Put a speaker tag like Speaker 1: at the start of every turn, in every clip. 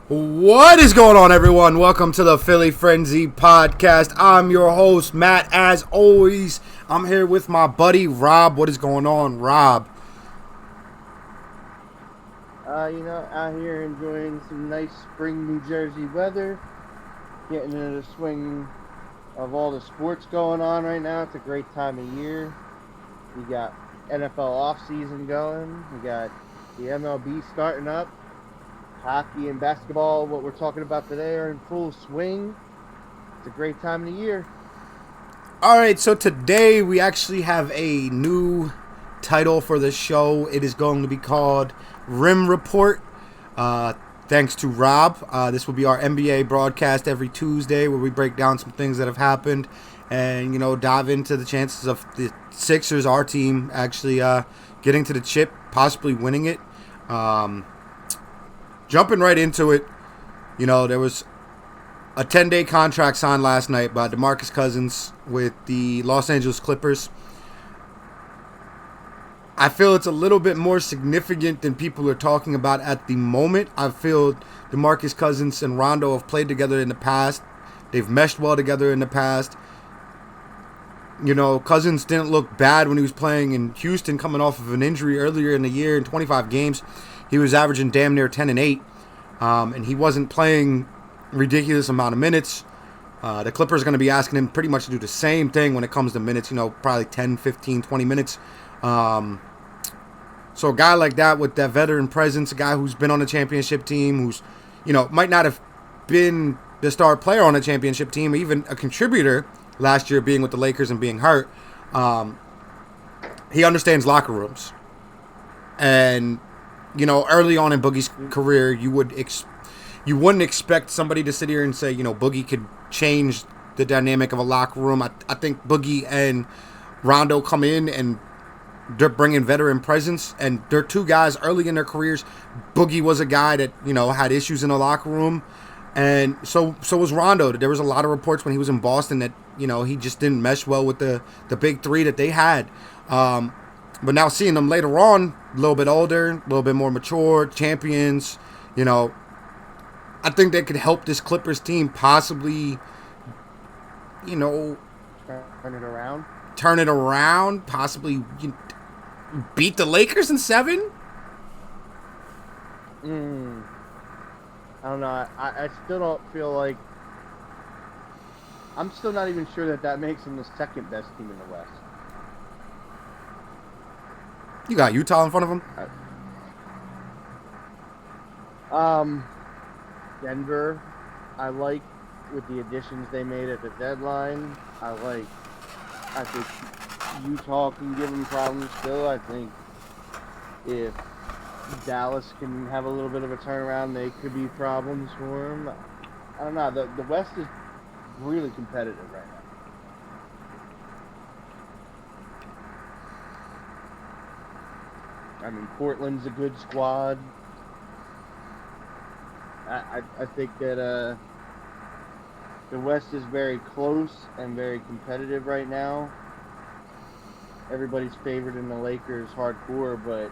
Speaker 1: What is going on, everyone? Welcome to the Philly Frenzy podcast. I'm your host, Matt. As always, I'm here with my buddy, Rob. What is going on, Rob?
Speaker 2: Out here enjoying some nice spring New Jersey weather, getting into the swing of all the sports going on right now. It's a great time of year. We got NFL offseason going. We got the MLB starting up. Hockey and basketball, what we're talking about today, are in full swing. It's a great time of the year.
Speaker 1: All right, so today we actually have a new title for the show. It is going to be called Rim Report. Thanks to Rob. This will be our NBA broadcast every Tuesday where we break down some things that have happened and, dive into the chances of the Sixers, our team, actually getting to the chip, possibly winning it. Jumping right into it, there was a 10-day contract signed last night by DeMarcus Cousins with the Los Angeles Clippers. I feel it's a little bit more significant than people are talking about at the moment. I feel DeMarcus Cousins and Rondo have played together in the past. They've meshed well together in the past. Cousins didn't look bad when he was playing in Houston coming off of an injury earlier in the year in 25 games. He was averaging damn near 10 and 8, and he wasn't playing ridiculous amount of minutes. The Clippers are going to be asking him pretty much to do the same thing when it comes to minutes, probably 10, 15, 20 minutes. So a guy like that with that veteran presence, a guy who's been on a championship team, who's, might not have been the star player on a championship team, even a contributor last year being with the Lakers and being hurt, he understands locker rooms. And early on in Boogie's career, you wouldn't expect somebody to sit here and say, Boogie could change the dynamic of a locker room. I think Boogie and Rondo come in and they're bringing veteran presence, and they're two guys early in their careers. Boogie was a guy that, had issues in the locker room, and so was Rondo. There was a lot of reports when he was in Boston that, he just didn't mesh well with the big three that they had. But now seeing them later on, a little bit older, a little bit more mature, champions, I think they could help this Clippers team possibly,
Speaker 2: Turn it
Speaker 1: around, possibly beat the Lakers in 7.
Speaker 2: I don't know. I still don't feel like... I'm still not even sure that makes them the second best team in the West.
Speaker 1: You got Utah in front of them?
Speaker 2: Denver, I like with the additions they made at the deadline. I think Utah can give them problems still. I think if Dallas can have a little bit of a turnaround, they could be problems for them. I don't know. The West is really competitive right now. I mean, Portland's a good squad. I think that the West is very close and very competitive right now. Everybody's favored in the Lakers hardcore, but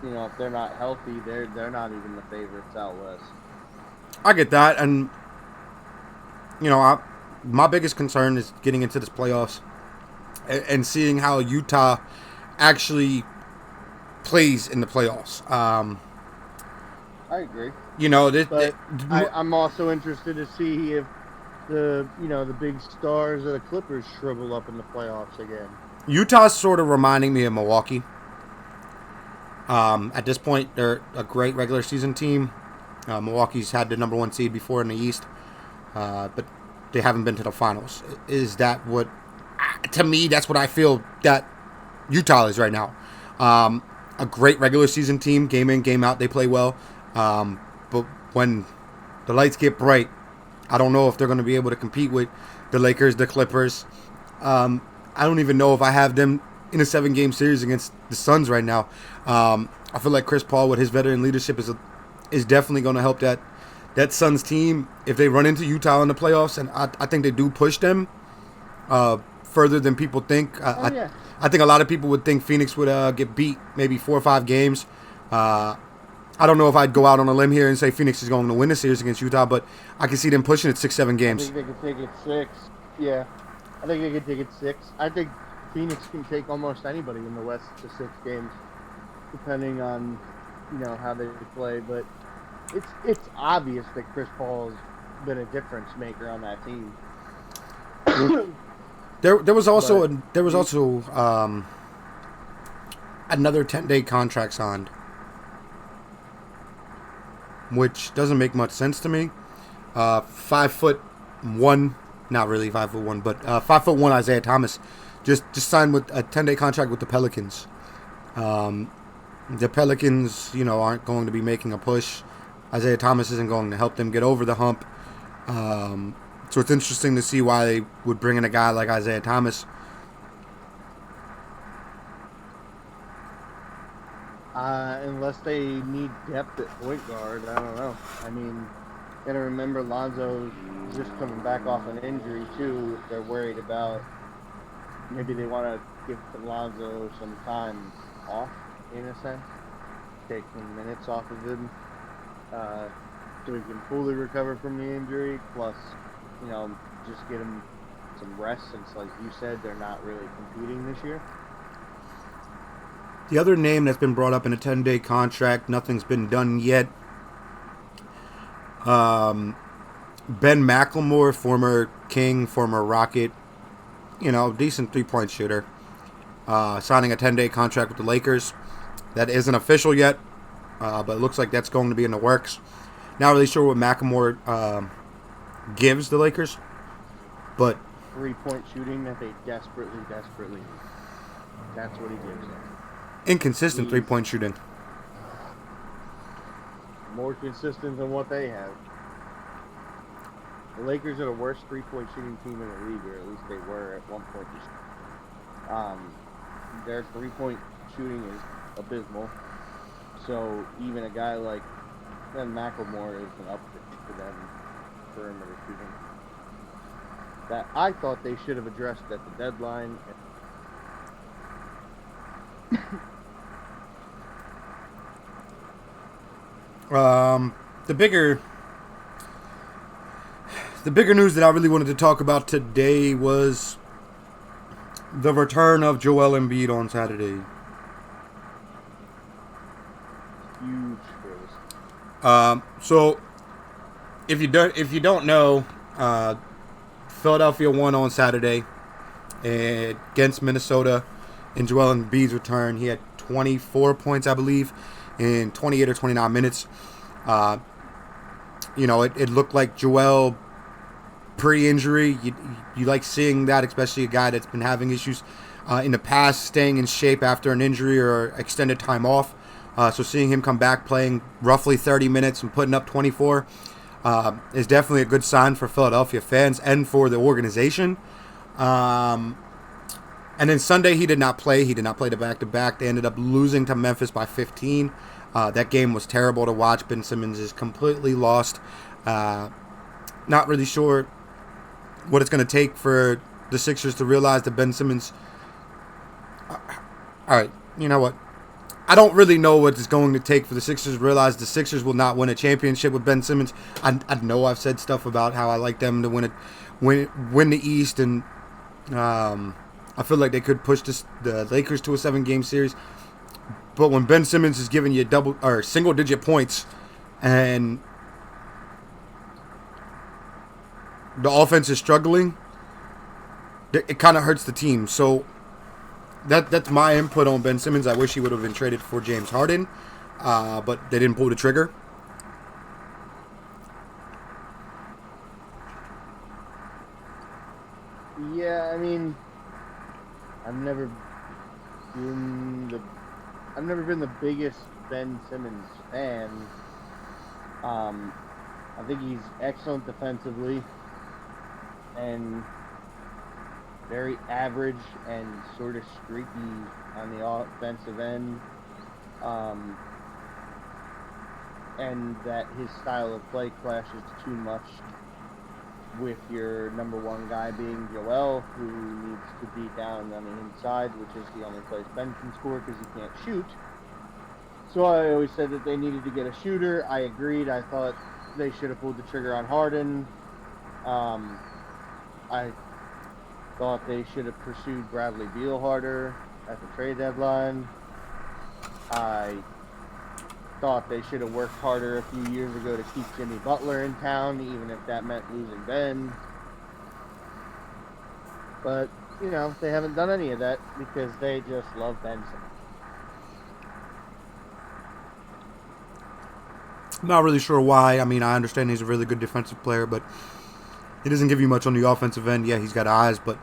Speaker 2: if they're not healthy, they're not even the favorites out west.
Speaker 1: I get that, and my biggest concern is getting into this playoffs and seeing how Utah actually plays in the playoffs.
Speaker 2: I agree. I'm also interested to see if the big stars of the Clippers shrivel up in the playoffs again.
Speaker 1: Utah's sort of reminding me of Milwaukee. At this point, they're a great regular season team. Milwaukee's had the number 1 seed before in the East, but they haven't been to the finals. Is that what? To me, that's what I feel that Utah is right now. A great regular season team, game in, game out, they play well. But when the lights get bright, I don't know if they're going to be able to compete with the Lakers, the Clippers. I don't even know if I have them in a 7-game series against the Suns right now. I feel like Chris Paul with his veteran leadership is definitely going to help that Suns team if they run into Utah in the playoffs, and I think they do push them further than people think. I think a lot of people would think Phoenix would get beat maybe 4 or 5 games. I I don't know if I'd go out on a limb here and say Phoenix is going to win the series against Utah, but I can see them pushing it 6-7
Speaker 2: I
Speaker 1: games.
Speaker 2: think they could take it 6. Yeah, I think they could take it 6. I think Phoenix can take almost anybody in the West to 6 games, depending on how they play. But it's obvious that Chris Paul has been a difference maker on that team.
Speaker 1: There was also another 10-day contract signed, which doesn't make much sense to me. 5'1", not really 5'1", but 5'1" Isaiah Thomas just signed with a 10-day contract with the Pelicans. The Pelicans, aren't going to be making a push. Isaiah Thomas isn't going to help them get over the hump. So it's interesting to see why they would bring in a guy like Isaiah Thomas.
Speaker 2: Unless they need depth at point guard, I don't know. I mean, gotta remember Lonzo's just coming back off an injury too. If they're worried about, maybe they want to give Lonzo some time off, in a sense, take some minutes off of him, so he can fully recover from the injury. Plus, just get him some rest, since, like you said, they're not really competing this year.
Speaker 1: The other name that's been brought up in a 10-day contract, nothing's been done yet. Ben McLemore, former King, former Rocket, decent three-point shooter, signing a 10-day contract with the Lakers. That isn't official yet, but it looks like that's going to be in the works. Not really sure what McLemore gives the Lakers, but
Speaker 2: three-point shooting that they desperately need. That's what he gives them.
Speaker 1: Inconsistent three-point shooting.
Speaker 2: More consistent than what they have. The Lakers are the worst three-point shooting team in the league, or at least they were at one point. Their three-point shooting is abysmal. So even a guy like Ben McLemore is an upgrade for them, perimeter shooting. That I thought they should have addressed at the deadline.
Speaker 1: The bigger news that I really wanted to talk about today was the return of Joel Embiid on Saturday.
Speaker 2: Huge news.
Speaker 1: So if you don't know, Philadelphia won on Saturday against Minnesota in Joel Embiid's return. He had 24 points, I believe, in 28 or 29 minutes. It looked like Joel pre-injury. You like seeing that, especially a guy that's been having issues in the past, staying in shape after an injury or extended time off. So seeing him come back playing roughly 30 minutes and putting up 24 is definitely a good sign for Philadelphia fans and for the organization. And then Sunday he did not play. He did not play the back-to-back. They ended up losing to Memphis by 15. That game was terrible to watch. Ben Simmons is completely lost. Not really sure what it's going to take for the Sixers to realize that Ben Simmons... All right, you know what? I don't really know what it's going to take for the Sixers to realize the Sixers will not win a championship with Ben Simmons. I know I've said stuff about how I like them to win the East, and I feel like they could push the Lakers to a 7-game series. But when Ben Simmons is giving you double or single-digit points, and the offense is struggling, it kind of hurts the team. So that's my input on Ben Simmons. I wish he would have been traded for James Harden, but they didn't pull the trigger.
Speaker 2: Yeah, I mean, I've never been the biggest Ben Simmons fan. I think he's excellent defensively and very average and sort of streaky on the offensive end. And that his style of play clashes too much with your number one guy being Joel, who needs to be down on the inside, which is the only place Ben can score because he can't shoot. So I always said that they needed to get a shooter. I agreed. I thought they should have pulled the trigger on Harden. I thought they should have pursued Bradley Beal harder at the trade deadline. I thought they should have worked harder a few years ago to keep Jimmy Butler in town, even if that meant losing Ben. But, they haven't done any of that because they just love Ben so much.
Speaker 1: I'm not really sure why. I mean, I understand he's a really good defensive player, but he doesn't give you much on the offensive end. Yeah, he's got eyes, but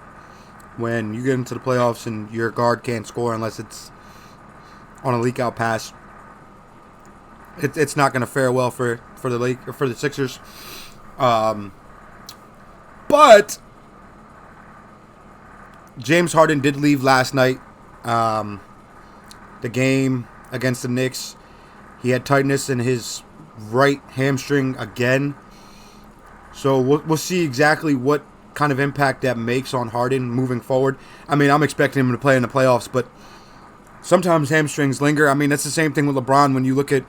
Speaker 1: when you get into the playoffs and your guard can't score unless it's on a leak out pass, it's not going to fare well for the Sixers. But James Harden did leave last night. The game against the Knicks, he had tightness in his right hamstring again. So we'll see exactly what kind of impact that makes on Harden moving forward. I mean, I'm expecting him to play in the playoffs, but sometimes hamstrings linger. I mean, that's the same thing with LeBron when you look at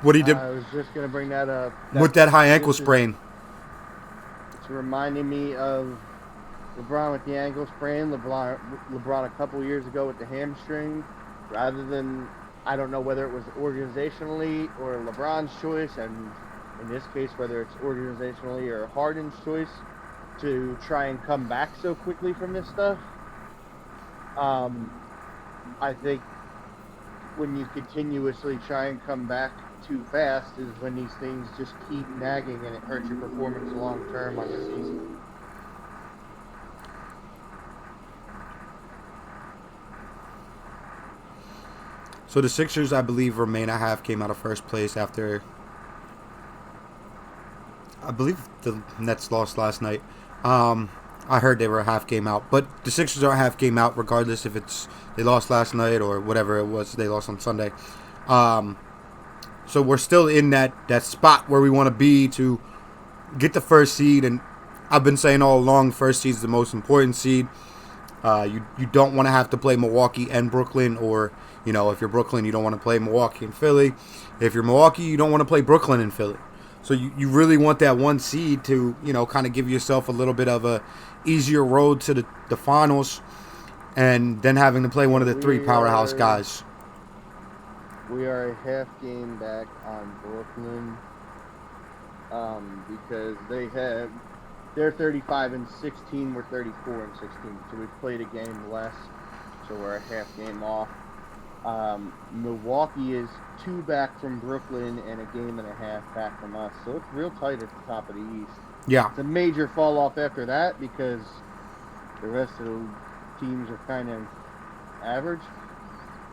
Speaker 1: what he did.
Speaker 2: I was just going to bring that up.
Speaker 1: With that high ankle sprain.
Speaker 2: It's reminding me of LeBron with the ankle sprain, LeBron a couple years ago with the hamstring. Rather than, I don't know whether it was organizationally or LeBron's choice, and in this case, whether it's organizationally or Harden's choice to try and come back so quickly from this stuff. I think when you continuously try and come back too fast is when these things just keep nagging and it hurts your performance long term on the season.
Speaker 1: So the Sixers, I believe, remain a half game out of first place after, I believe the Nets lost last night. I heard they were a half game out, but the Sixers are a half game out regardless if it's they lost last night or whatever it was they lost on Sunday. So we're still in that spot where we want to be to get the first seed, and I've been saying all along, first seed is the most important seed. You don't want to have to play Milwaukee and Brooklyn, or if you're Brooklyn, you don't want to play Milwaukee and Philly. If you're Milwaukee, you don't want to play Brooklyn and Philly. So you really want that one seed to, kind of give yourself a little bit of a easier road to the finals, and then having to play one of the three powerhouse guys.
Speaker 2: We are a half game back on Brooklyn because they're 35-16, we're 34-16. So we've played a game less, so we're a half game off. Milwaukee is 2 back from Brooklyn and a game and a half back from us. So it's real tight at the top of the East.
Speaker 1: Yeah.
Speaker 2: It's a major fall off after that because the rest of the teams are kind of average,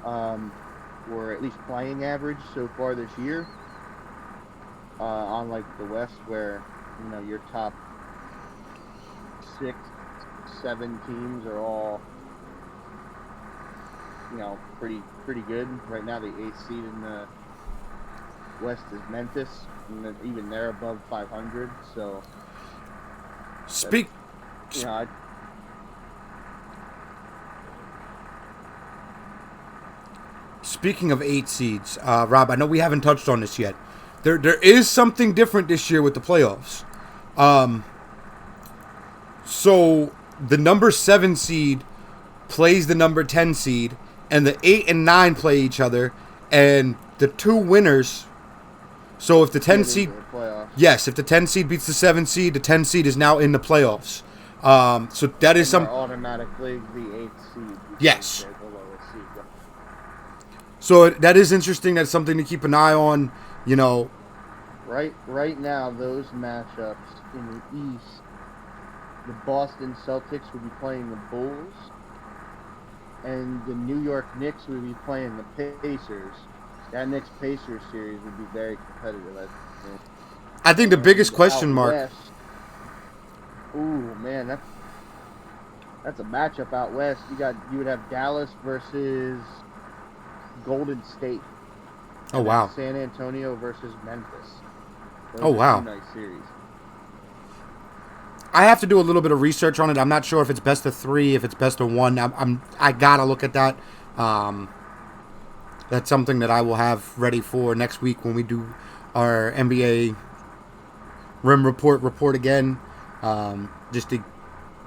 Speaker 2: or at least playing average so far this year. Unlike the West where, your top 6, 7 teams are all pretty good. Right now, the 8th seed in the West is Memphis, and even they're above 500. So,
Speaker 1: Speaking of 8 seeds, Rob, I know we haven't touched on this yet. There is something different this year with the playoffs. So the number 7 seed plays the number 10 seed, and the 8 and 9 play each other, and the 2 winners. So if the 10 seed, yes, if the 10 seed beats the 7 seed, the 10 seed is now in the playoffs. So that is some
Speaker 2: automatically the 8th seed.
Speaker 1: Yes. So that is interesting. That's something to keep an eye on.
Speaker 2: Right now, those matchups in the East, the Boston Celtics would be playing the Bulls, and the New York Knicks would be playing the Pacers. That Knicks-Pacers series would be very competitive.
Speaker 1: I think the biggest question mark.
Speaker 2: West, ooh, man, that's a matchup out west. You would have Dallas versus Golden State.
Speaker 1: Oh wow.
Speaker 2: San Antonio versus Memphis.
Speaker 1: Oh wow.
Speaker 2: Nice series.
Speaker 1: I have to do a little bit of research on it. I'm not sure if it's best of 3, if it's best of 1. I gotta look at that. that's something that I will have ready for next week when we do our NBA Rim report again, just to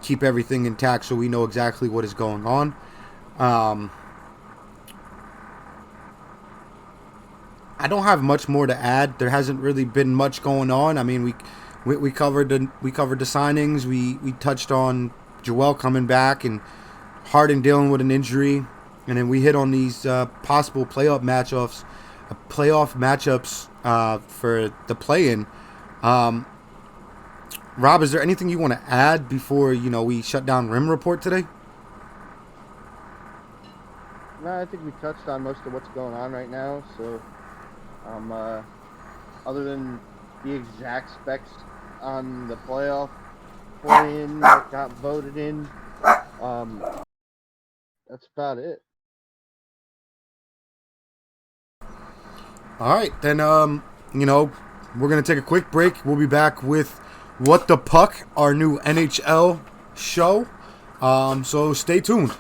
Speaker 1: keep everything intact so we know exactly what is going on. I don't have much more to add. There hasn't really been much going on. I mean, we covered the signings. We touched on Joel coming back and Harden dealing with an injury, and then we hit on these possible playoff matchups for the play-in. Rob, is there anything you want to add before we shut down Rim Report today?
Speaker 2: No, I think we touched on most of what's going on right now. So, other than the exact specs on the playoff play-in that got voted in, that's about it.
Speaker 1: All right, then, we're going to take a quick break. We'll be back with What the Puck, our new NHL show. So stay tuned.